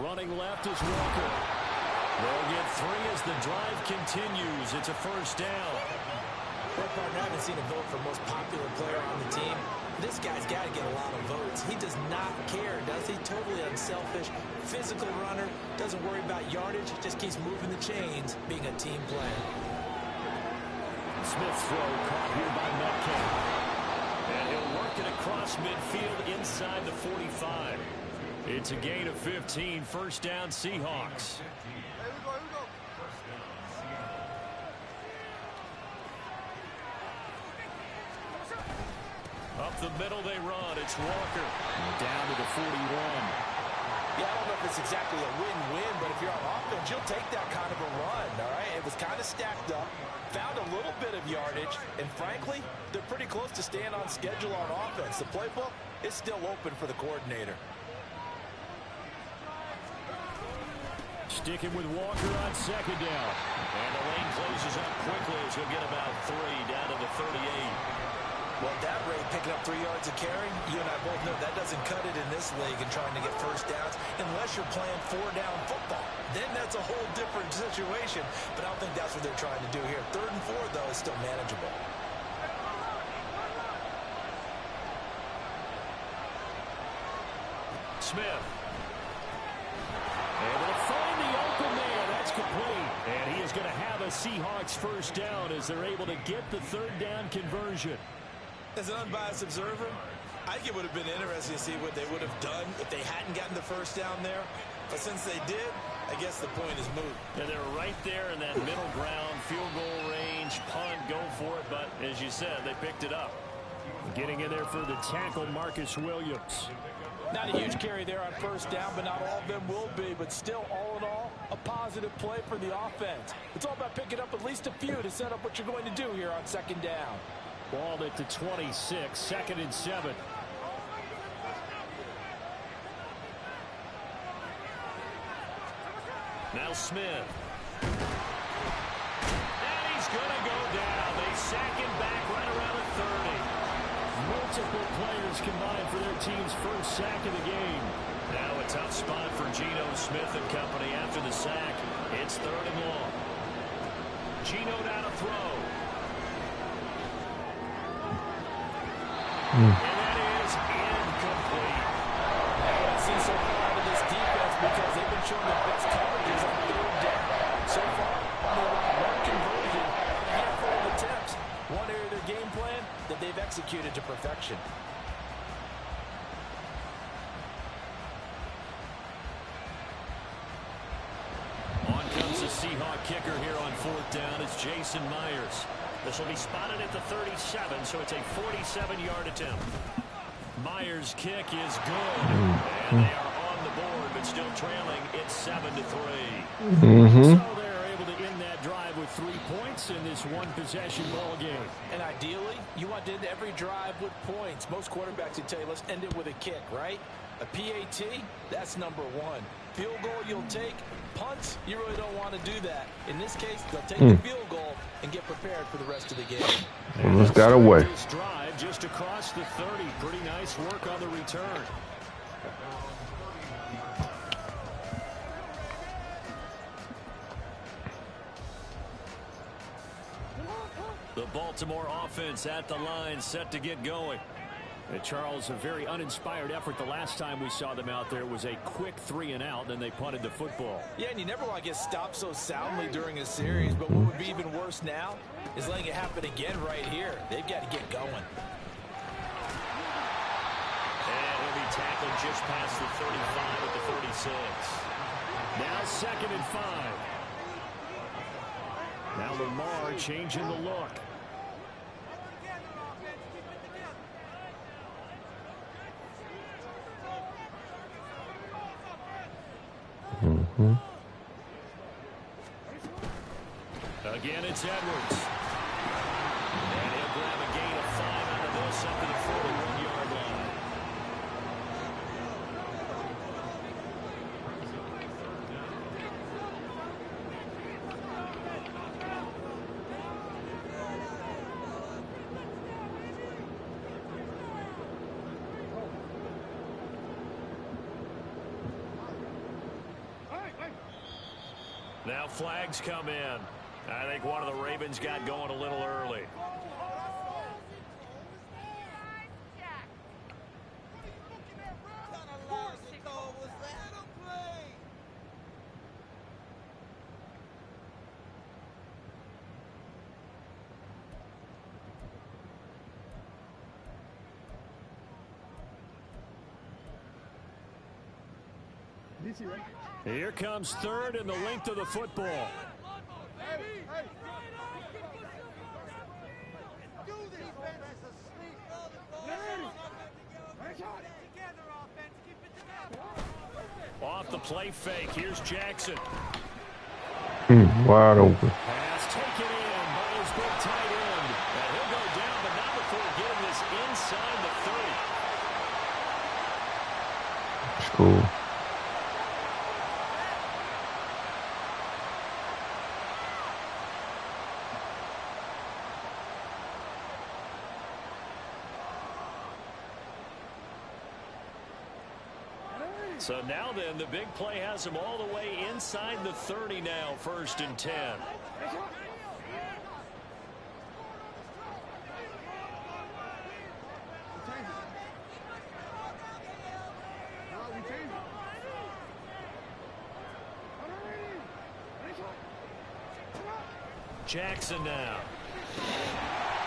Running left is Walker. They'll get 3 as the drive continues. It's a first down. Well, partner, I haven't seen a vote for most popular player on the team. This guy's got to get a lot of votes. He does not care, does he? Totally unselfish, physical runner, doesn't worry about yardage, just keeps moving the chains, being a team player. Smith's throw caught here by Metcalf. And he'll work it across midfield inside the 45. It's a gain of 15, first down Seahawks. Up the middle they run. It's Walker. Down to the 41. Yeah, I don't know if it's exactly a win-win, but if you're on offense, you'll take that kind of a run, all right? It was kind of stacked up, found a little bit of yardage, and frankly, they're pretty close to staying on schedule on offense. The playbook is still open for the coordinator. Sticking with Walker on second down. And the lane closes up quickly as he'll get about 3 down to the 38. Well, at that rate, picking up 3 yards a carry, you and I both know that doesn't cut it in this league and trying to get first downs unless you're playing 4-down football. Then that's a whole different situation, but I don't think that's what they're trying to do here. 3rd and 4, though, is still manageable. Smith. Able to find the open man. That's complete. And he is going to have a Seahawks first down as they're able to get the 3rd down conversion. As an unbiased observer, I think it would have been interesting to see what they would have done if they hadn't gotten the first down there. But since they did, I guess the point is moot. And they're right there in that middle ground, field goal range, punt, go for it. But as you said, they picked it up. Getting in there for the tackle, Marcus Williams. Not a huge carry there on first down, but not all of them will be. But still, all in all, a positive play for the offense. It's all about picking up at least a few to set up what you're going to do here on second down. Ball at the 26, 2nd and 7. Now Smith. And he's going to go down. They sack him back right around the 30. Multiple players combined for their team's first sack of the game. Now a tough spot for Geno Smith and company after the sack. It's 3rd and long. Geno down to throw. And that is incomplete. I've seen so far out of this defense because they've been showing their best coverages on 3rd down. So far, one conversion, a handful of attempts. One area of their game plan that they've executed to perfection. On comes the Seahawk kicker here on 4th down. It's Jason Myers. This will be spotted at the 37, so it's a 47-yard attempt. Myers' kick is good. And they are on the board, but still trailing. It's 7-3. So they're able to end that drive with 3 points in this one-possession ball game. And ideally, you want to end every drive with points. Most quarterbacks would tell you, let's end it with a kick, right? A PAT, that's number 1. Field goal you'll take. Punts, you really don't want to do that. In this case, they'll take the field goal and get prepared for the rest of the game. Almost got away. This drive just across the 30. Pretty nice work on the return. The Baltimore offense at the line, set to get going. And Charles, a very uninspired effort the last time we saw them out there was a quick 3 and out, then they punted the football. Yeah, and you never want to get stopped so soundly during a series, but what would be even worse now is letting it happen again right here. They've got to get going. And he'll be tackled just past the 35 at the 36. Now 2nd and 5. Now Lamar changing the look. Again, it's Edwards. And he'll grab a gain of 5 out of this up to the 41-yard line. Now flags come in. I think one of the Ravens got going a little early. Here comes third and the length of the football. Off the play fake. Here's Jackson. Wide open. Pass taken in by his big tight end. And he'll go down, but not before getting this inside the 30. It's cool. So now then, the big play has him all the way inside the 30 now, 1st and 10. Jackson now.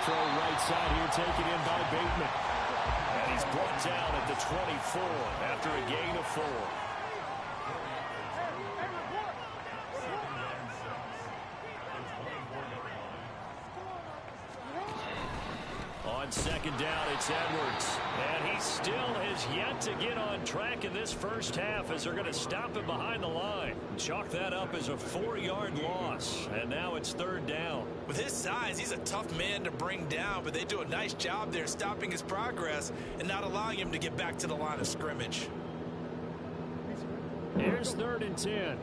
Throw right side here, taken in by Bateman. And he's brought down at the 24 after a gain of 4. On 2nd down, it's Edwards. And he still has yet to get on track in this first half as they're going to stop him behind the line. Chalk that up as a 4-yard loss. And now it's 3rd down. With his size, he's a tough man to bring down, but they do a nice job there stopping his progress and not allowing him to get back to the line of scrimmage. Here's 3rd and 10.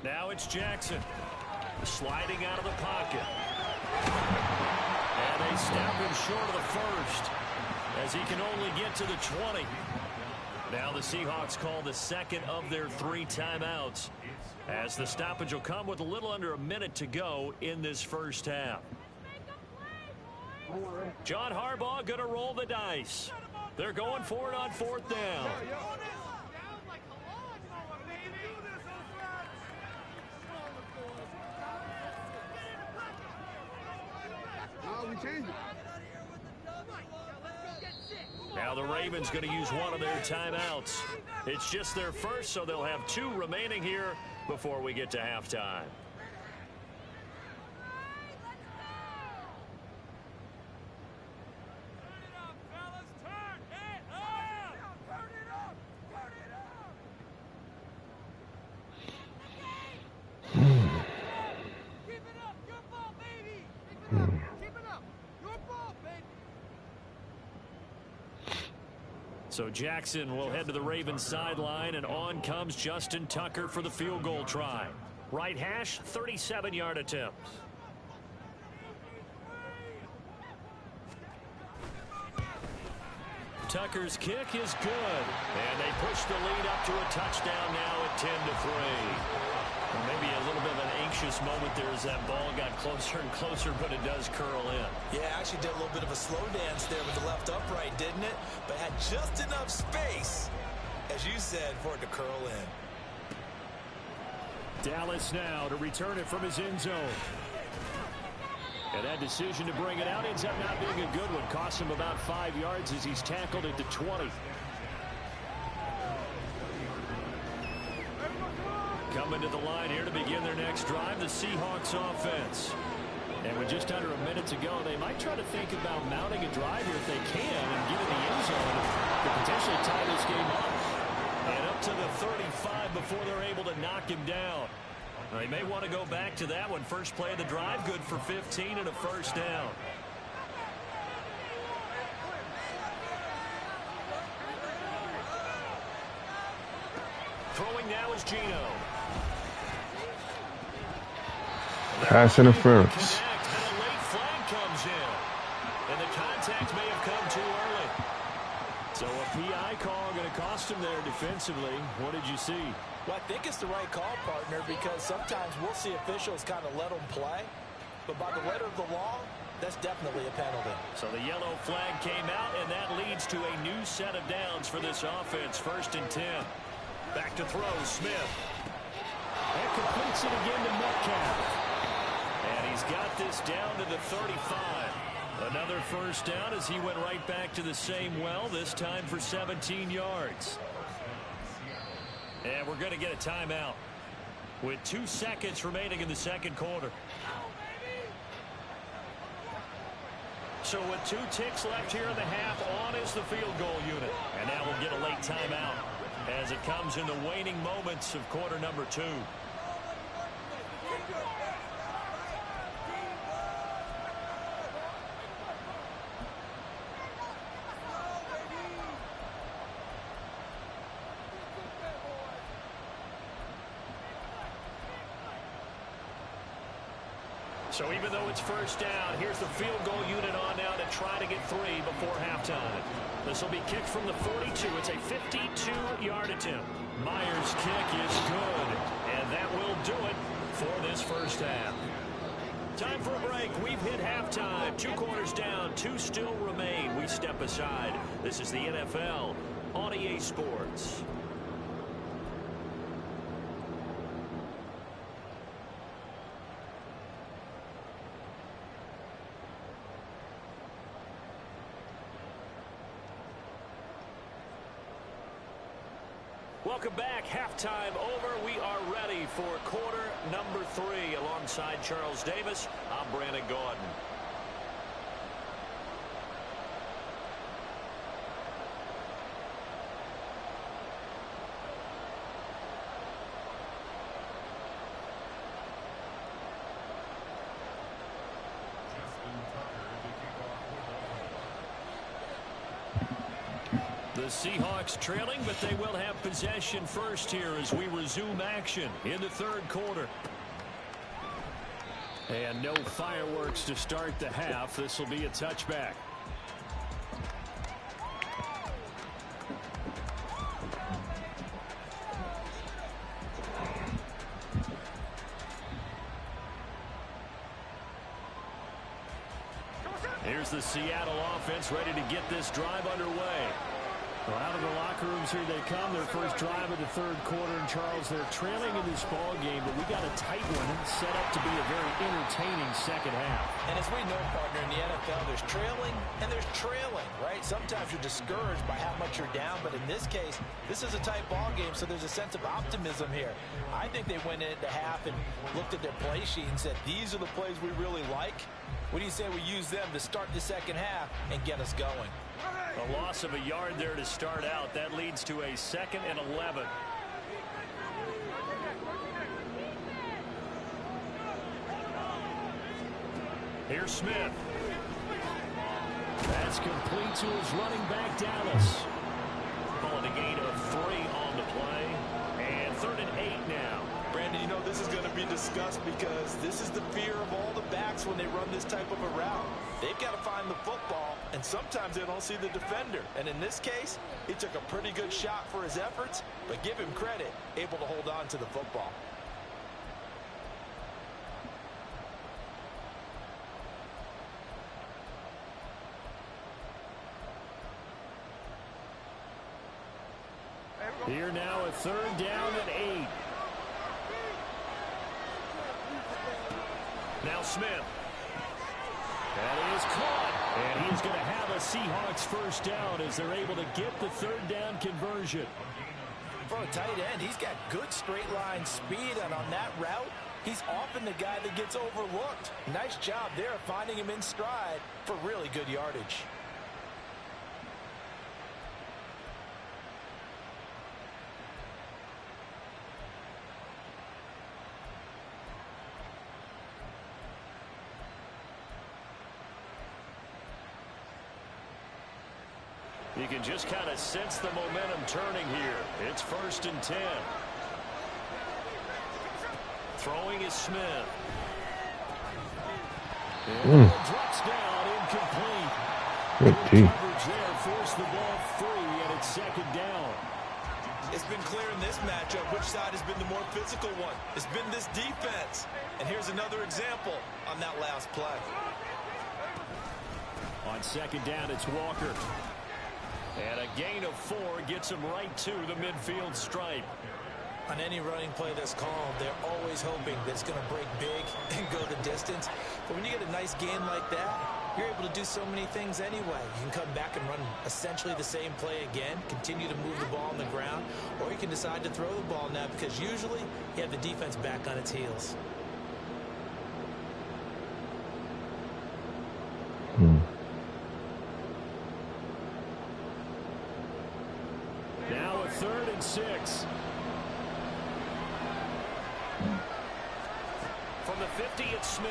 Now it's Jackson sliding out of the pocket. And they snap him short of the 1st as he can only get to the 20. Now the Seahawks call the 2nd of their 3 timeouts as the stoppage will come with a little under a minute to go in this first half. John Harbaugh going to roll the dice. They're going for it on 4th down. Now the Ravens going to use one of their timeouts. It's just their first, so they'll have 2 remaining here before we get to halftime. So Jackson will head to the Ravens sideline, and on comes Justin Tucker for the field goal try. Right hash, 37-yard attempt. Tucker's kick is good, and they push the lead up to a touchdown now at 10-3. Well, maybe a little bit of an anxious moment there as that ball got closer and closer, but it does curl in. Yeah, actually did a little bit of a slow dance there with the left upright, didn't it? But had just enough space, as you said, for it to curl in. Dallas now to return it from his end zone. And that decision to bring it out ends up not being a good one. Costs him about 5 yards as he's tackled at the 20. Coming to the line here to begin their next drive, the Seahawks offense. And with just under a minute to go, they might try to think about mounting a drive here if they can and get in the end zone to potentially tie this game up. And up to the 35 before they're able to knock him down. Now, they may want to go back to that one. First play of the drive, good for 15 and a first down. Throwing now is Geno. Pass interference. And a late flag comes in. And the contact may have come too early. So a PI call going to cost him there defensively. What did you see? Well, I think it's the right call, partner, because sometimes we'll see officials kind of let them play. But by the letter of the law, that's definitely a penalty. So the yellow flag came out, and that leads to a new set of downs for this offense. 1st and 10. Back to throw, Smith. And completes it again to Metcalf. And he's got this down to the 35. Another 1st down as he went right back to the same well, this time for 17 yards. And we're going to get a timeout with 2 seconds remaining in the 2nd quarter. So with 2 ticks left here in the half, on is the field goal unit. And now we'll get a late timeout as it comes in the waning moments of quarter number 2. So even though it's 1st down, here's the field goal unit on now to try to get 3 before halftime. This will be kicked from the 42. It's a 52-yard attempt. Myers' kick is good, and that will do it for this 1st half. Time for a break. We've hit halftime. 2 quarters down, 2 still remain. We step aside. This is the NFL on EA Sports. Welcome back. Halftime over. We are ready for quarter number 3. Alongside Charles Davis, I'm Brandon Gordon. The Seahawks trailing, but they will have possession first here as we resume action in the 3rd quarter. And no fireworks to start the half. This will be a touchback. Here's the Seattle offense ready to get this drive underway. Well, out of the locker rooms here they come. Their first drive of the 3rd quarter. And Charles, they're trailing in this ball game, but we got a tight one set up to be a very entertaining 2nd half. And as we know, partner, in the NFL, there's trailing and there's trailing, right? Sometimes you're discouraged by how much you're down, but in this case, this is a tight ball game, so there's a sense of optimism here. I think they went into half and looked at their play sheet and said, these are the plays we really like. What do you say we use them to start the 2nd half and get us going? A loss of a yard there to start out. That leads to a 2nd and 11. Here's Smith. That's complete to his running back, Dallas. Calling a gain of 3 on the play. And 3rd and 8 now. Brandon, you know this is going to be discussed because this is the fear of all the backs when they run this type of a route. They've got to find the football, and sometimes they don't see the defender. And in this case, he took a pretty good shot for his efforts, but give him credit, able to hold on to the football. Here now a 3rd down and 8. Now Smith. That is caught. And he is going to have a Seahawks 1st down as they're able to get the 3rd down conversion. For a tight end, he's got good straight line speed, and on that route, he's often the guy that gets overlooked. Nice job there of finding him in stride for really good yardage. You can just kind of sense the momentum turning here. It's 1st and 10. Throwing is Smith. Drops down, incomplete. Good coverage there, forced the ball free, and it's second down. It's been clear in this matchup which side has been the more physical one. It's been this defense. And here's another example on that last play. On second down, it's Walker. And a gain of 4 gets him right to the midfield stripe. On any running play that's called, they're always hoping that it's going to break big and go the distance. But when you get a nice gain like that, you're able to do so many things anyway. You can come back and run essentially the same play again, continue to move the ball on the ground, or you can decide to throw the ball now because usually you have the defense back on its heels. Now a 3rd and 6. From the 50, it's Smith.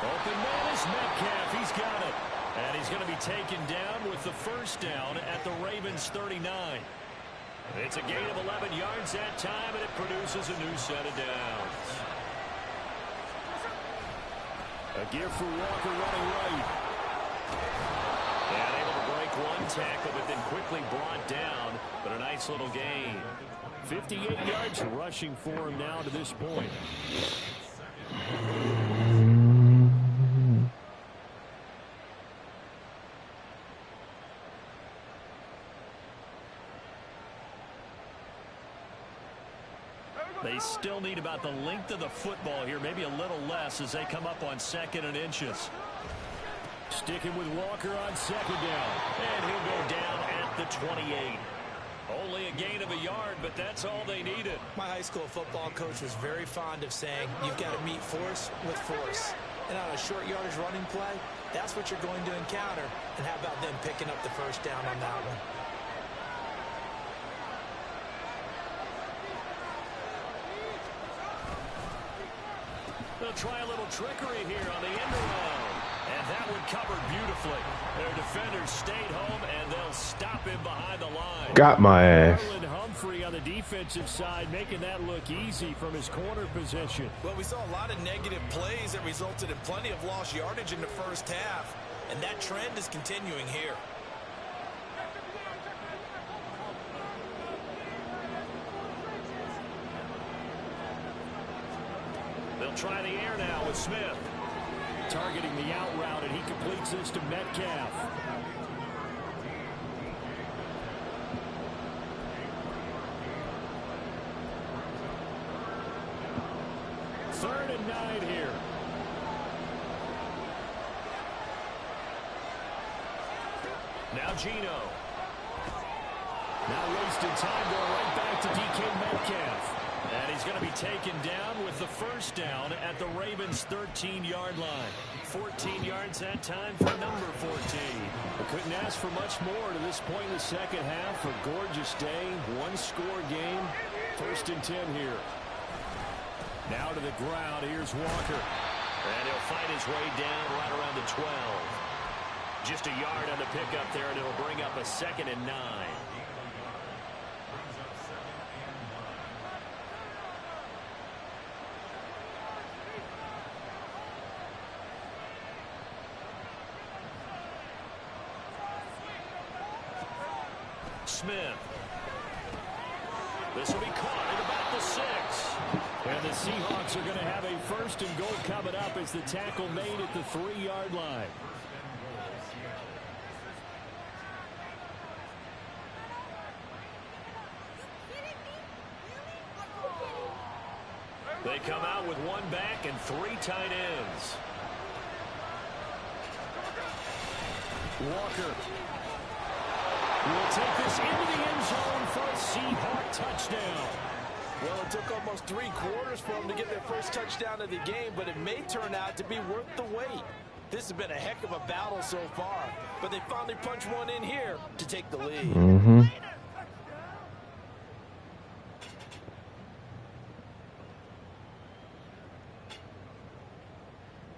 Open man is Metcalf. He's got it. And he's going to be taken down with the first down at the Ravens 39. It's a gain of 11 yards that time, and it produces a new set of downs. A give for Walker running right. And able to break one tackle, but then quickly brought down. But a nice little gain. 58 yards rushing for him now to this point. They still need about the length of the football here, maybe a little less as they come up on 2nd and inches. Sticking with Walker on 2nd down. And he'll go down at the 28. Only a gain of a yard, but that's all they needed. My high school football coach was very fond of saying, you've got to meet force with force. And on a short yardage running play, that's what you're going to encounter. And how about them picking up the first down on that one? They'll try a little trickery here on the end around. And that one covered beautifully. Their defenders stayed home, and they'll stop him behind the line. Got my ass. Humphrey on the defensive side making that look easy from his corner position. Well, we saw a lot of negative plays that resulted in plenty of lost yardage in the first half. And that trend is continuing here. They'll try the air now with Smith. Targeting the out route, and he completes this to Metcalf. Third and 9 here. Now Gino. Now wasting time going right back to DK Metcalf. And he's going to be taken down with the first down at the Ravens' 13-yard line. 14 yards that time for number 14. We couldn't ask for much more to this point in the second half. A gorgeous day, one-score game. 1st and 10 here. Now to the ground. Here's Walker. And he'll find his way down right around the 12. Just a yard on the pickup there, and it'll bring up a 2nd and 9. Smith. This will be caught at about the 6. And the Seahawks are going to have a 1st and goal coming up as the tackle made at the 3-yard line. They come out with 1 back and 3 tight ends. Walker will take this into the end zone for a Seahawk touchdown. Well, it took almost 3 quarters for them to get their first touchdown of the game, but it may turn out to be worth the wait. This has been a heck of a battle so far, but they finally punch one in here to take the lead.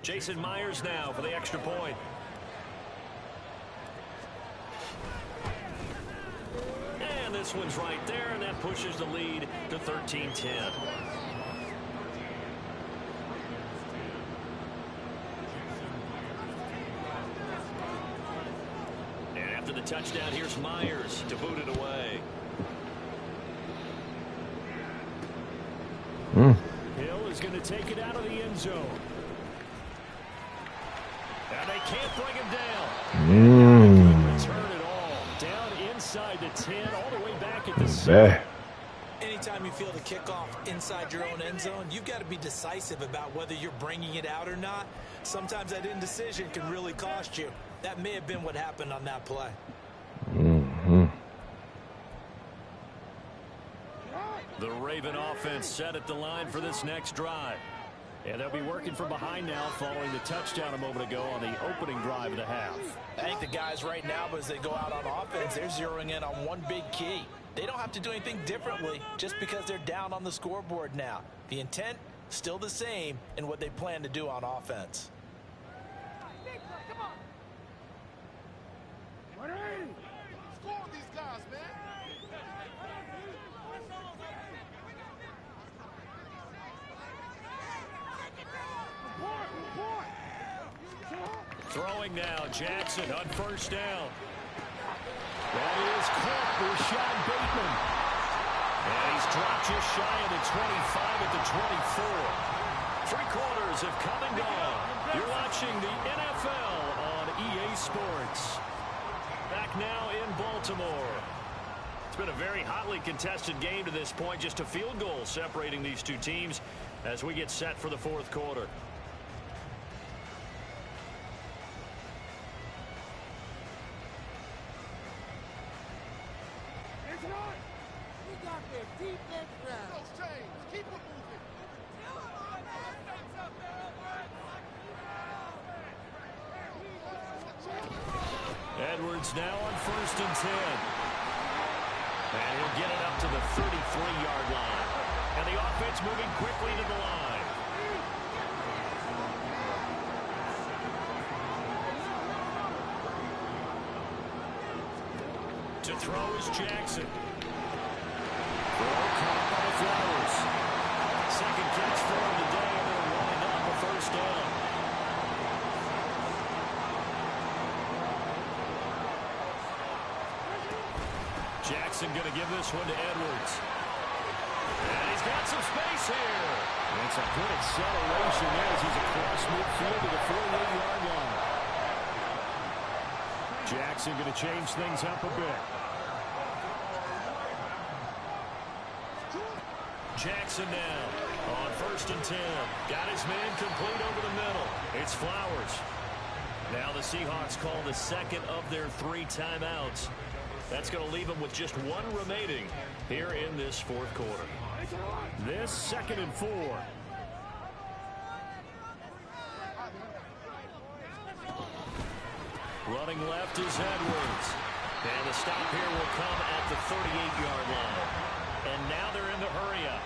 Jason Myers now for the extra point. And this one's right there, and that pushes the lead to 13-10. After the touchdown, here's Myers to boot it away. Hill is going to take it out of the end zone. And they can't bring him down. Return it all. Down inside the 10, all the way back at the 7. Anytime you feel the kickoff inside your own end zone, you've got to be decisive about whether you're bringing it out or not. Sometimes that indecision can really cost you. That may have been what happened on that play. The Raven offense set at the line for this next drive. And they'll be working from behind now following the touchdown a moment ago on the opening drive of the half. I think the guys right now, as they go out on offense, they're zeroing in on one big key. They don't have to do anything differently just because they're down on the scoreboard now. The intent, still the same in what they plan to do on offense. Score these guys, man. Throwing now, Jackson on first down. That is caught for Rashad Bateman. And he's dropped just shy of the 25 at the 24. 3 quarters have come and gone. You're watching the NFL on EA Sports. Back now in Baltimore. It's been a very hotly contested game to this point. Just a field goal separating these two teams as we get set for the fourth quarter. Edwards now on first and 10. And he'll get it up to the 33-yard line. And the offense moving quickly to the line. To throw is Jackson. Throw caught by Flowers. Second catch for him today, and they're running up a first down. Jackson going to give this one to Edwards. And he's got some space here. And it's a good acceleration there as he's across midfield to the 48-yard line. Jackson going to change things up a bit. Jackson now on first and 10. Got his man complete over the middle. It's Flowers. Now the Seahawks call the second of their 3 timeouts. That's going to leave them with just 1 remaining here in this fourth quarter. This 2nd and 4. Running left is Edwards. And the stop here will come at the 38-yard line. And now they're in the hurry-up.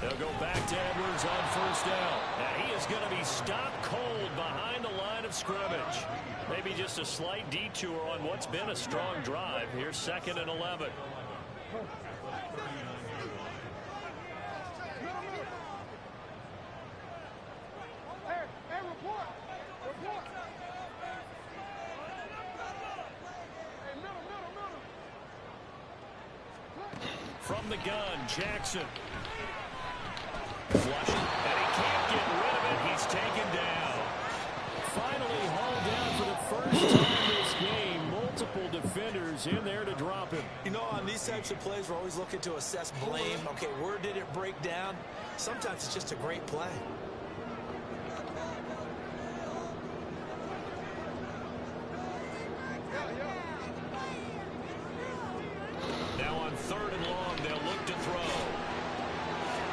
They'll go back to Edwards on first down. Now he is going to be stopped cold behind the line of scrimmage. Maybe just a slight detour on what's been a strong drive. Here's 2nd and 11. From the gun, Jackson. Flush, and he can't get rid of it. He's taken down. Finally hauled down for the first time this game. Multiple defenders in there to drop him. You know, on these types of plays, we're always looking to assess blame. Okay, where did it break down? Sometimes it's just a great play. Now on 3rd and long, they'll look to throw.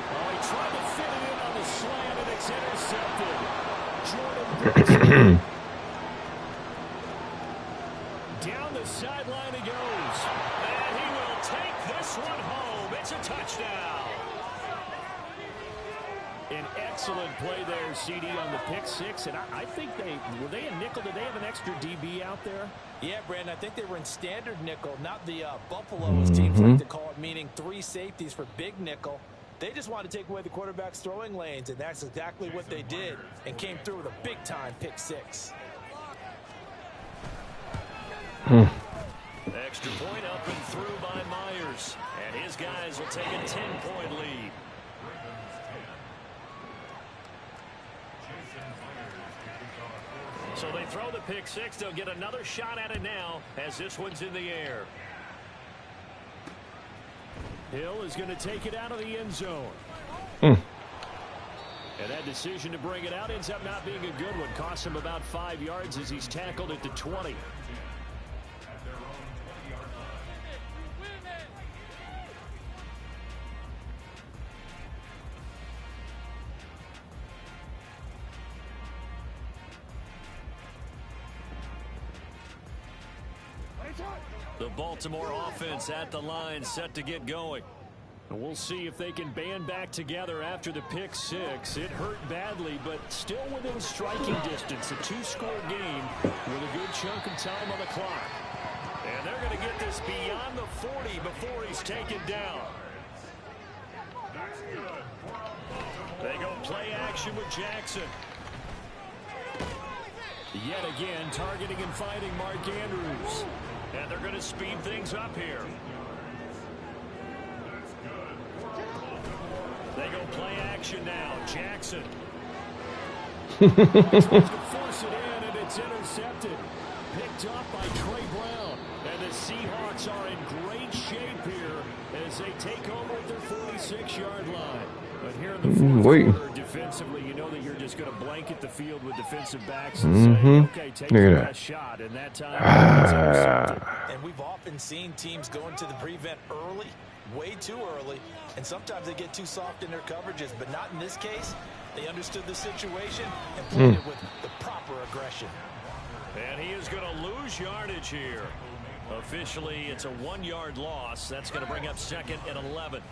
Oh, he tried to fit it in on the slant, and it's intercepted. Jordan down the sideline he goes. And he will take this one home. It's a touchdown. An excellent play there, CD, on the pick 6. And I think were they in nickel? Did they have an extra DB out there? Yeah, Brandon, I think they were in standard nickel, not the Buffalo, as teams like to call it, meaning 3 safeties for big nickel. They just want to take away the quarterback's throwing lanes, and that's exactly what they did and came through with a big-time pick six. Extra point up and through by Myers. And his guys will take a 10-point lead. So they throw the pick six. They'll get another shot at it now as this one's in the air. Hill is going to take it out of the end zone. And that decision to bring it out ends up not being a good one. Costs him about 5 yards as he's tackled at the 20. The Baltimore offense at the line, set to get going. And we'll see if they can band back together after the pick six. It hurt badly, but still within striking distance. A two-score game with a good chunk of time on the clock. And they're going to get this beyond the 40 before he's taken down. They go play action with Jackson. Yet again, targeting and finding Mark Andrews. And they're going to speed things up here. They go play action now. Jackson. Tries to force it in, and it's intercepted. Picked up by Trey Brown. And the Seahawks are in great shape here as they take over at their 46-yard line. But here in the fourth quarter, defensively, you know that you're just going to blanket the field with defensive backs and say, okay, take your best shot. And that time, it's intercepted. And we've often seen teams go into the prevent early, way too early, and sometimes they get too soft in their coverages. But not in this case. They understood the situation and played it with the proper aggression. And he is going to lose yardage here. Officially, it's a 1-yard loss. That's going to bring up second and 11.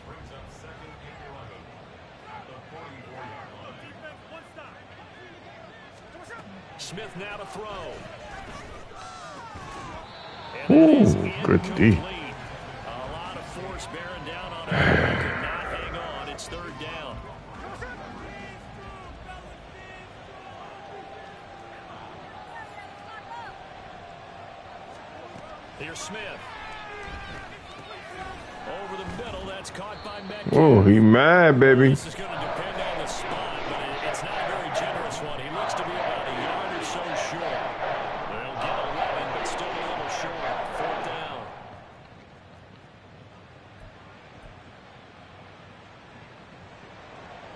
Smith now to throw. And good D. A lot of force bearing down on him. He could not hang on. It's third down. Here's Smith. Over the middle, that's caught by Metcalf. Oh, he mad, baby. This is going to depend on the spot, but it's not a very generous one. He looks to be about a yard or so short. They'll get 11, but still a little short. Fourth down.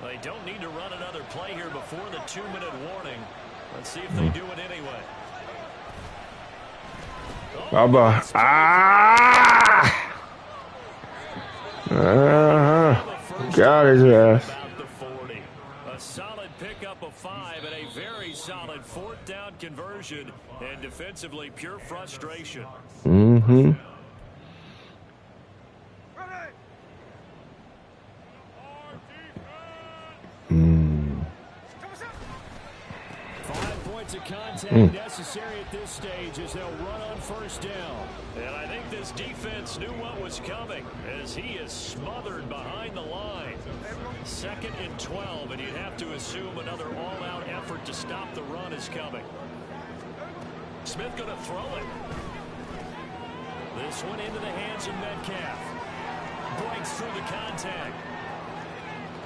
They don't need to run another play here before the 2-minute warning. Let's see if they do it anyway. Baba. Got his ass. A solid pickup of 5 and a very solid fourth down conversion, and defensively pure frustration. Mm-hmm. Of contact necessary at this stage as they'll run on first down. And I think this defense knew what was coming as he is smothered behind the line. Second and 12, and you'd have to assume another all-out effort to stop the run is coming. Smith going to throw it. This one into the hands of Metcalf. Breaks through the contact.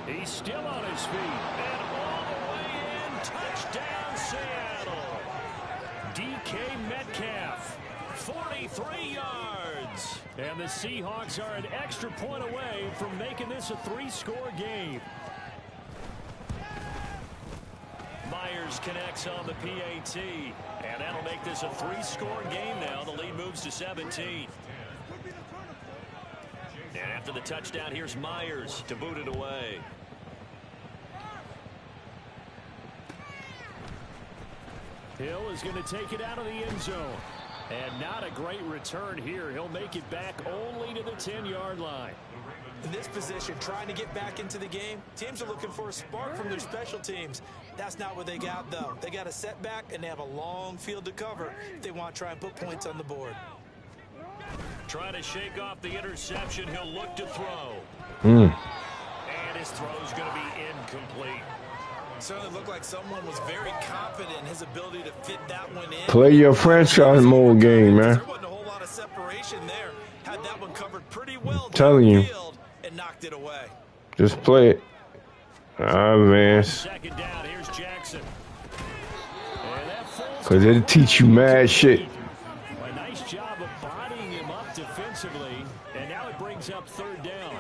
He's still on his feet. And all the way in. Touchdown, Seattle. DK Metcalf, 43 yards. And the Seahawks are an extra point away from making this a 3-score game. Myers connects on the PAT. And that'll make this a 3-score game now. The lead moves to 17. And after the touchdown, here's Myers to boot it away. Hill is going to take it out of the end zone. And not a great return here. He'll make it back only to the 10-yard line. In this position, trying to get back into the game, teams are looking for a spark from their special teams. That's not what they got, though. They got a setback, and they have a long field to cover if they want to try and put points on the board. Trying to shake off the interception. He'll look to throw. And certainly looked like someone was very confident in his ability to fit that one in. Play your franchise mode game, man. There wasn't a whole lot of separation there. Had that one covered pretty well. Telling you. And knocked it away. Just play it. Ah, man. Second down, here's Jackson. Because it'll teach you mad shit. A nice job of bodying him up defensively, and now it brings up third down.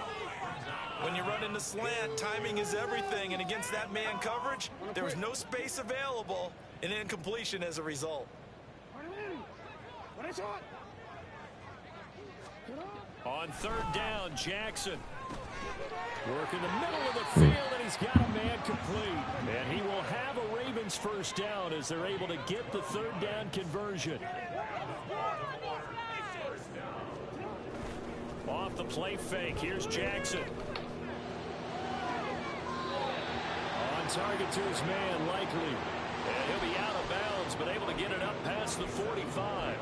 When you run into slant, timing is everything, and against that man coverage, there was no space available, and incompletion as a result. On third down, Jackson. Work in the middle of the field, and he's got a man complete. And he will have a Ravens first down as they're able to get the third down conversion. Off the play fake, here's Jackson. On target to his man, Likely. And he'll be out of bounds, but able to get it up past the 45.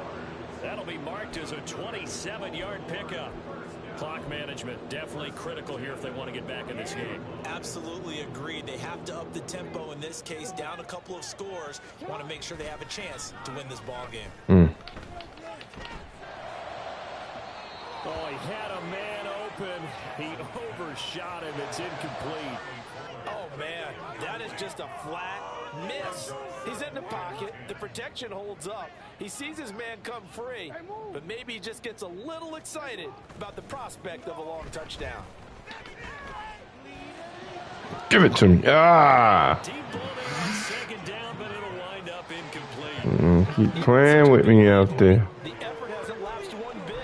That'll be marked as a 27-yard pickup. Clock management definitely critical here if they want to get back in this game. Absolutely agreed. They have to up the tempo in this case, down a couple of scores. Want to make sure they have a chance to win this ball game. Oh, he had a man open. He overshot him. It's incomplete. Oh, man, that is just a flat miss. He's in the pocket. The protection holds up. He sees his man come free, but maybe he just gets a little excited about the prospect of a long touchdown. Give it to me. Ah. Deep ball there on second down, but it'll wind up incomplete. Keep playing with me out there. The effort hasn't lapsed one bit.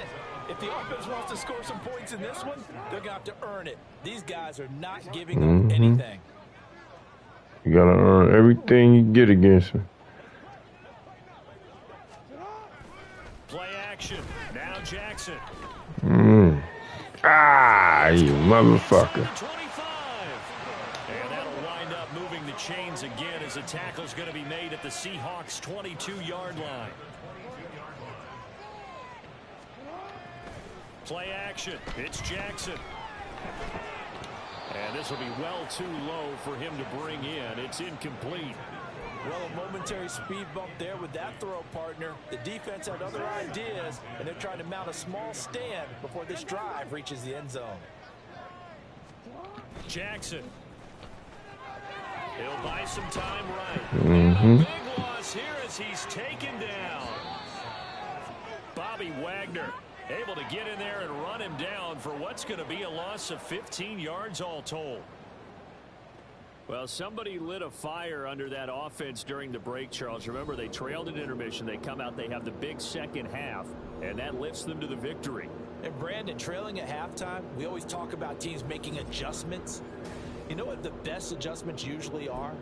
If the offense wants to score some points in this one, they're going to have to earn it. These guys are not giving up anything. You got to earn everything you get against me. Play action. Now Jackson. Ah, you motherfucker. And that'll wind up moving the chains again as the tackle's going to be made at the Seahawks' 22-yard line. Play action. It's Jackson. And this will be well too low for him to bring in. It's incomplete. Well, a momentary speed bump there with that throw, partner. The defense had other ideas, and they're trying to mount a small stand before this drive reaches the end zone. Jackson. He'll buy some time right. And a big loss here as he's taken down. Bobby Wagner able to get in there and run him down for what's going to be a loss of 15 yards all told. Well, somebody lit a fire under that offense during the break, Charles. Remember, they trailed at intermission. They come out, they have the big second half, and that lifts them to the victory. And, Brandon, trailing at halftime, we always talk about teams making adjustments. You know what the best adjustments usually are?